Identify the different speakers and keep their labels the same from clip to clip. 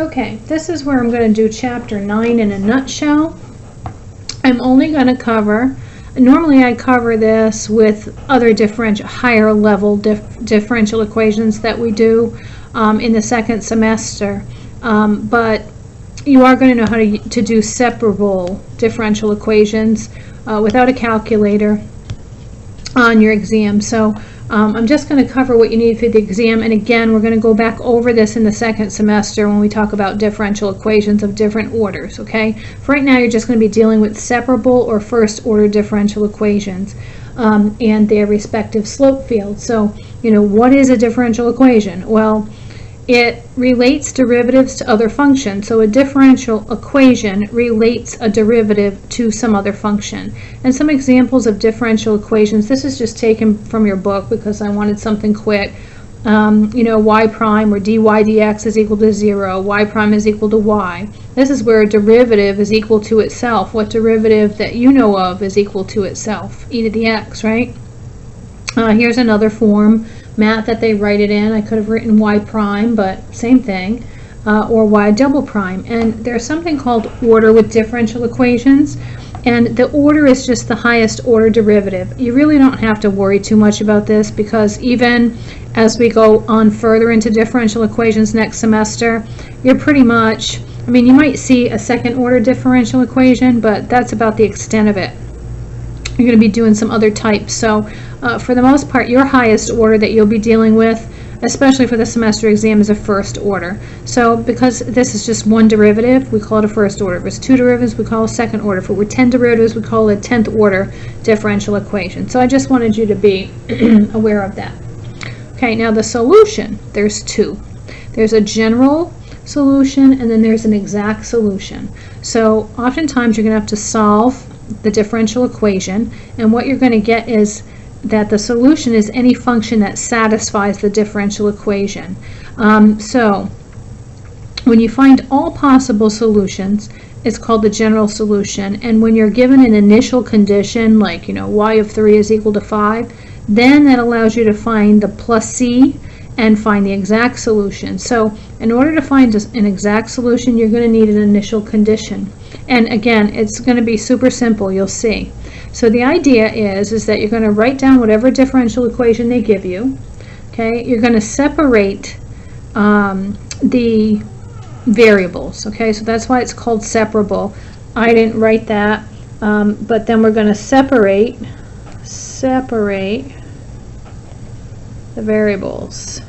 Speaker 1: Okay, this is where I'm going to do chapter 9 in a nutshell. I'm only going to cover, normally I cover this with other higher level differential equations that we do in the second semester, but you are going to know how to do separable differential equations without a calculator on your exam. So I'm just going to cover what you need for the exam, and again we're going to go back over this in the second semester when we talk about differential equations of different orders. Okay, for right now you're just going to be dealing with separable or first order differential equations and their respective slope fields. So what is a differential equation? Well, it relates derivatives to other functions. So a differential equation relates a derivative to some other function. And some examples of differential equations, this is just taken from your book because I wanted something quick. Y prime or dy dx is equal to 0, y prime is equal to y. This is where a derivative is equal to itself. What derivative that you know of is equal to itself? E to the x, right? Here's another form. Math that they write it in. I could have written y prime, but same thing, or y double prime. And there's something called order with differential equations, and the order is just the highest order derivative. You really don't have to worry too much about this, because even as we go on further into differential equations next semester, you're pretty much, you might see a second order differential equation, but that's about the extent of it. You're going to be doing some other types. So for the most part, your highest order that you'll be dealing with, especially for the semester exam, is a first order. So because this is just one derivative, we call it a first order. If it's two derivatives, we call it a second order. If it were 10 derivatives, we call it a 10th order differential equation. So I just wanted you to be aware of that. Okay, now the solution, there's two. There's a general solution and then there's an exact solution. So oftentimes you're going to have to solve the differential equation, and what you're going to get is that the solution is any function that satisfies the differential equation. So when you find all possible solutions, it's called the general solution, and when you're given an initial condition like y of 3 is equal to 5, then that allows you to find the plus c and find the exact solution. So in order to find an exact solution, you're going to need an initial condition. And again, it's going to be super simple, you'll see. So the idea is that you're going to write down whatever differential equation they give you. Okay, you're going to separate the variables. Okay, so that's why it's called separable. I didn't write that, but then we're going to separate the variables,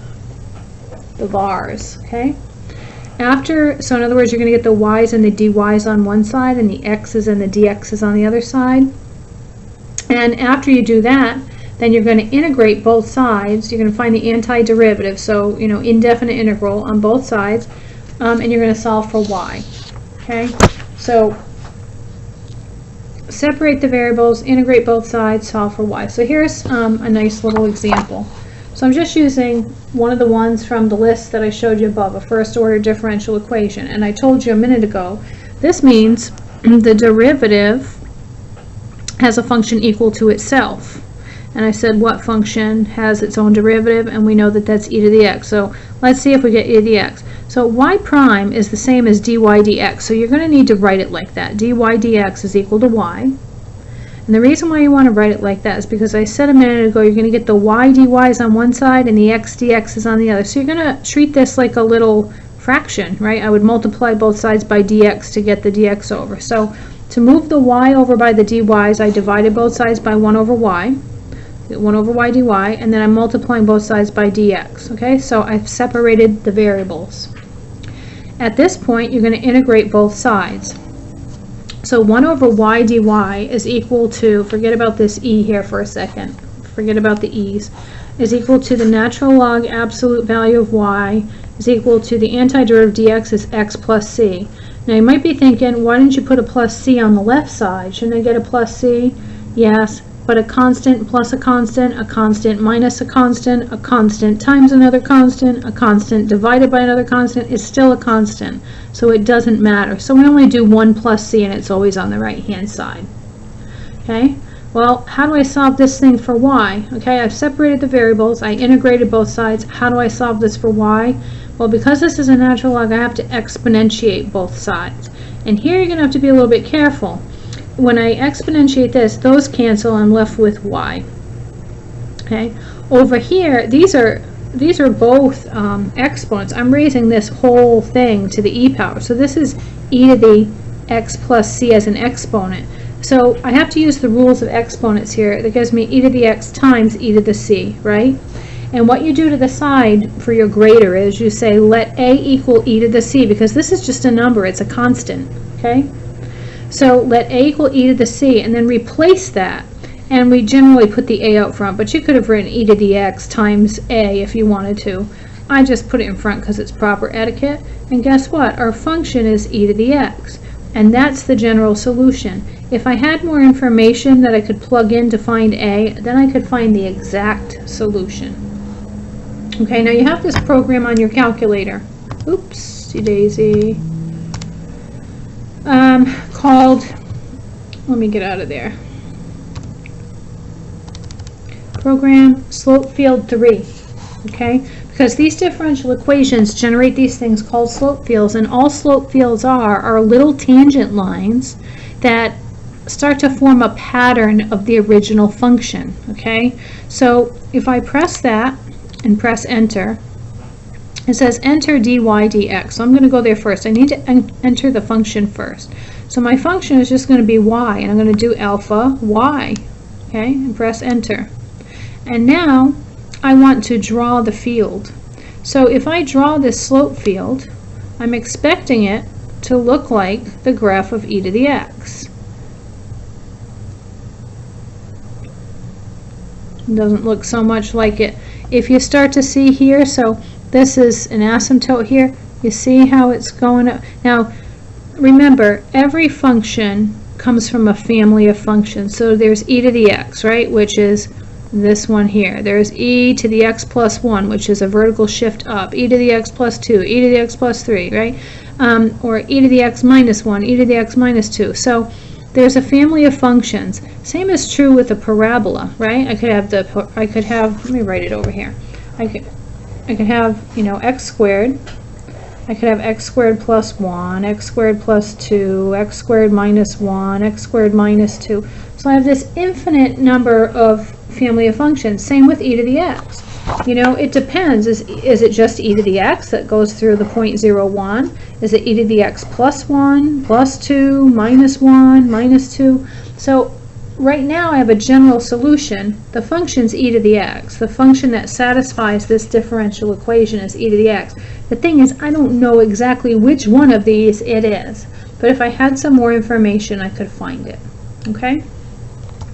Speaker 1: the vars. Okay. So in other words, you're going to get the y's and the dy's on one side and the x's and the dx's on the other side. And after you do that, then you're going to integrate both sides. You're going to find the antiderivative, so indefinite integral on both sides, and you're going to solve for y. Okay, so separate the variables, integrate both sides, solve for y. So here's a nice little example. So I'm just using one of the ones from the list that I showed you above, a first order differential equation. And I told you a minute ago, this means the derivative has a function equal to itself. And I said what function has its own derivative, and we know that that's e to the x. So let's see if we get e to the x. So y prime is the same as dy dx, so you're going to need to write it like that. dy dx is equal to y. And the reason why you want to write it like that is because I said a minute ago you're going to get the y dy's on one side and the x dx's on the other. So you're going to treat this like a little fraction, right? I would multiply both sides by dx to get the dx over. So to move the y over by the dy's, I divided both sides by 1 over y. 1 over y dy, and then I'm multiplying both sides by dx. Okay, so I've separated the variables. At this point, you're going to integrate both sides. So 1 over y dy is equal to, forget about this e here for a second, forget about the e's, is equal to the natural log absolute value of y is equal to the antiderivative dx is x plus c. Now you might be thinking, why didn't you put a plus c on the left side? Shouldn't I get a plus c? Yes, but a constant plus a constant minus a constant times another constant, a constant divided by another constant is still a constant. So it doesn't matter. So we only do 1 plus c and it's always on the right hand side. Okay, Well, how do I solve this thing for y? Okay, I've separated the variables, I integrated both sides. How do I solve this for y? Well, because this is a natural log, I have to exponentiate both sides. And here you're going to have to be a little bit careful. When I exponentiate this, those cancel, I'm left with y. Okay, over here, these are both exponents. I'm raising this whole thing to the e power. So this is e to the x plus c as an exponent. So I have to use the rules of exponents here. That gives me e to the x times e to the c, right? And what you do to the side for your greater is you say let a equal e to the c, because this is just a number, it's a constant, okay? So let a equal e to the c, and then replace that. And we generally put the a out front, but you could have written e to the x times a if you wanted to. I just put it in front because it's proper etiquette. And guess what? Our function is e to the x. And that's the general solution. If I had more information that I could plug in to find a, then I could find the exact solution. Okay, now you have this program on your calculator. Oopsie daisy. Called, let me get out of there. Program slope field 3. Okay, because these differential equations generate these things called slope fields, and all slope fields are little tangent lines that start to form a pattern of the original function. Okay, so if I press that and press enter, it says enter dy dx. So I'm going to go there first. I need to enter the function first. So my function is just going to be y, and I'm going to do alpha y. Okay, and press enter. And now I want to draw the field. So if I draw this slope field, I'm expecting it to look like the graph of e to the x. It doesn't look so much like it. If you start to see here, so this is an asymptote here, you see how it's going up. Now remember, every function comes from a family of functions. So there's e to the x, right, which is this one here. There's e to the x plus 1, which is a vertical shift up, e to the x plus 2, e to the x plus 3, right? Or e to the x minus 1, e to the x minus 2. So there's a family of functions. Same is true with a parabola, right? I could have, let me write it over here. I could have, you know, x squared. I could have x squared plus 1, x squared plus 2, x squared minus 1, x squared minus 2. So I have this infinite number of family of functions. Same with e to the x. You know, it depends. Is it just e to the x that goes through the point 0, 1? Is it e to the x plus 1, plus 2, minus 1, minus 2? So right now I have a general solution. The function's e to the x. The function that satisfies this differential equation is e to the x. The thing is, I don't know exactly which one of these it is. But if I had some more information, I could find it. Okay?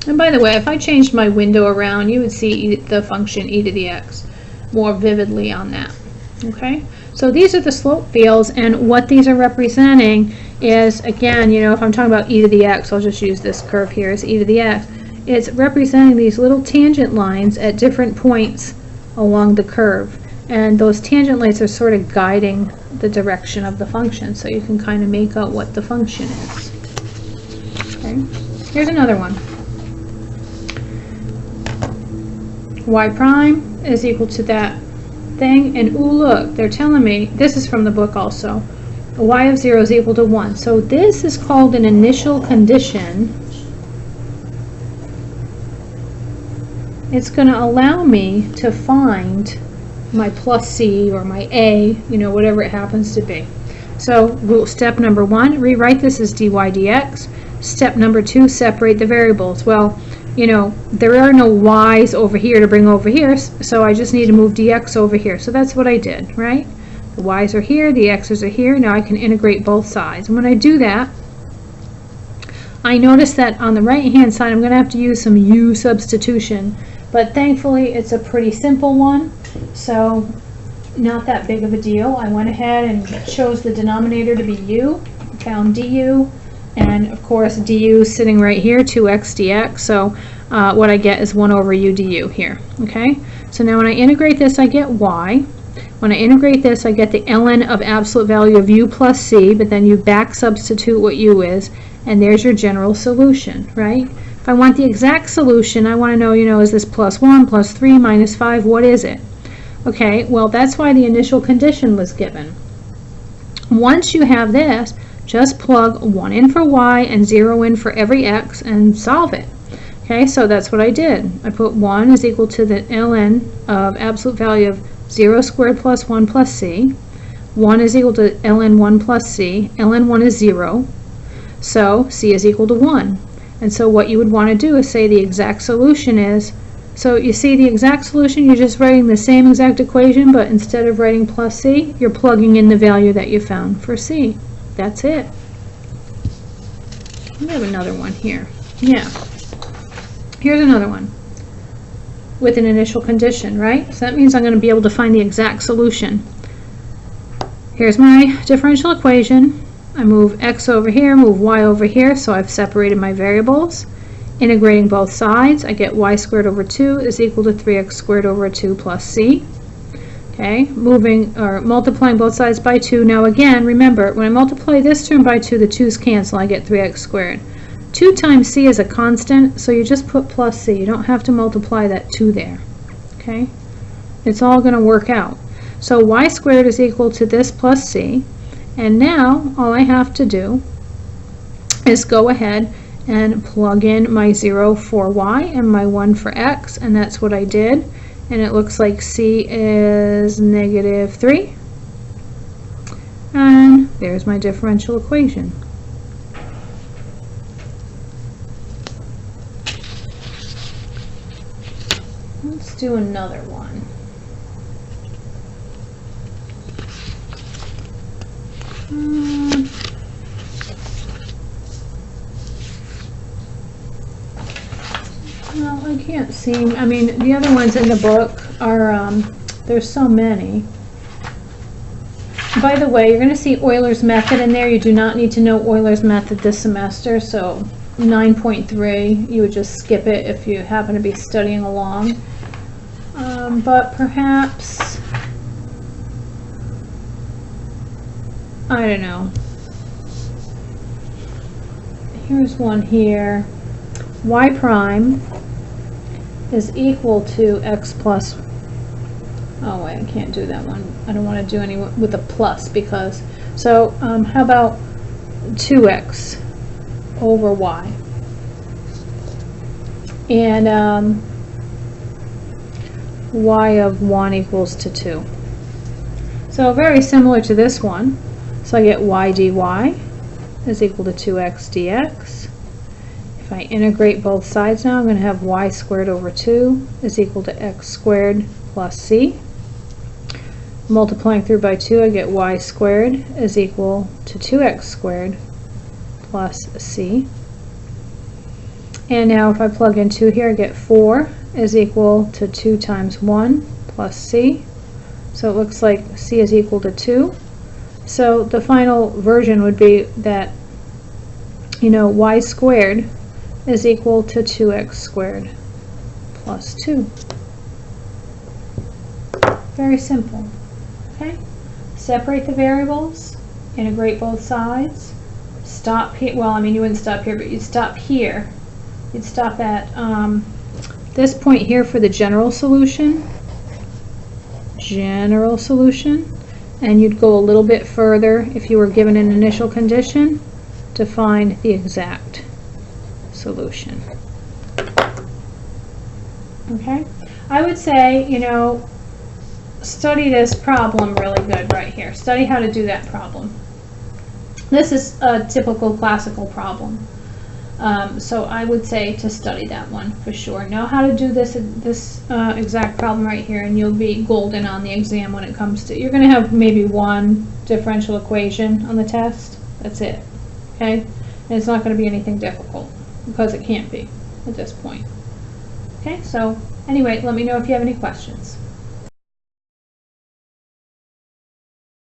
Speaker 1: And by the way, if I changed my window around, you would see the function e to the x more vividly on that. Okay? So these are the slope fields, and what these are representing is, again, you know, if I'm talking about e to the x, I'll just use this curve here as e to the x. It's representing these little tangent lines at different points along the curve. And those tangent lines are sort of guiding the direction of the function, so you can kind of make out what the function is. Okay? Here's another one. Y prime is equal to that thing, and ooh, look, they're telling me, this is from the book also, y of 0 is equal to 1. So this is called an initial condition. It's going to allow me to find my plus c or my a, you know, whatever it happens to be. So step number 1, rewrite this as dy dx. Step number 2, separate the variables. Well, you know, there are no y's over here to bring over here, so I just need to move dx over here. So that's what I did, right? The y's are here, the x's are here. Now I can integrate both sides. And when I do that, I notice that on the right hand side I'm going to have to use some u substitution, but thankfully it's a pretty simple one, so not that big of a deal. I went ahead and chose the denominator to be u, found du, and of course du is sitting right here, 2x dx, so what I get is 1 over u du here. Okay, so now when I integrate this I get y. When I integrate this I get the ln of absolute value of u plus c, but then you back substitute what u is, and there's your general solution, right? If I want the exact solution, I want to know, is this plus 1, plus 3, minus 5, what is it? Okay, well, that's why the initial condition was given. Once you have this, just plug 1 in for y and 0 in for every x and solve it. Okay, so that's what I did. I put 1 is equal to the ln of absolute value of 0 squared plus 1 plus c. 1 is equal to ln 1 plus c. ln 1 is 0. So c is equal to 1. And so what you would want to do is say the exact solution is, so you see the exact solution, you're just writing the same exact equation, but instead of writing plus c, you're plugging in the value that you found for c. That's it. We have another one here. Yeah. Here's another one with an initial condition, right? So that means I'm going to be able to find the exact solution. Here's my differential equation. I move x over here, move y over here, so I've separated my variables. Integrating both sides, I get y squared over 2 is equal to 3x squared over 2 plus c. Okay, multiplying both sides by 2. Now again, remember, when I multiply this term by 2, the 2's cancel, I get 3x squared. 2 times c is a constant, so you just put plus c. You don't have to multiply that 2 there. Okay, it's all going to work out. So y squared is equal to this plus c. And now all I have to do is go ahead and plug in my 0 for y and my 1 for x, and that's what I did. And it looks like c is negative 3. And there's my differential equation. Let's do another one. Well, I can't see. I mean, the other ones in the book are, there's so many. By the way, you're going to see Euler's method in there. You do not need to know Euler's method this semester, so 9.3, you would just skip it if you happen to be studying along. But perhaps, I don't know. Here's one here. Y prime is equal to x plus, oh wait, I can't do that one. I don't want to do any with a plus because, so how about 2x over y? And y of 1 equals to 2. So very similar to this one. So I get y dy is equal to 2x dx. If I integrate both sides now, I'm going to have y squared over 2 is equal to x squared plus c. Multiplying through by 2, I get y squared is equal to 2x squared plus c. And now if I plug in 2 here, I get 4 is equal to 2 times 1 plus c. So it looks like c is equal to 2. So the final version would be that, y squared is equal to 2x squared plus 2. Very simple. Okay? Separate the variables, integrate both sides, stop here. Well, I mean, you wouldn't stop here, but you'd stop here. You'd stop at this point here for the general solution. And you'd go a little bit further if you were given an initial condition to find the exact solution. Okay? I would say, study this problem really good right here. Study how to do that problem. This is a typical classical problem. So I would say to study that one for sure. Know how to do this exact problem right here, and you'll be golden on the exam when it comes to, you're going to have maybe one differential equation on the test. That's it. Okay? And it's not going to be anything difficult because it can't be at this point. Okay? So anyway, let me know if you have any questions.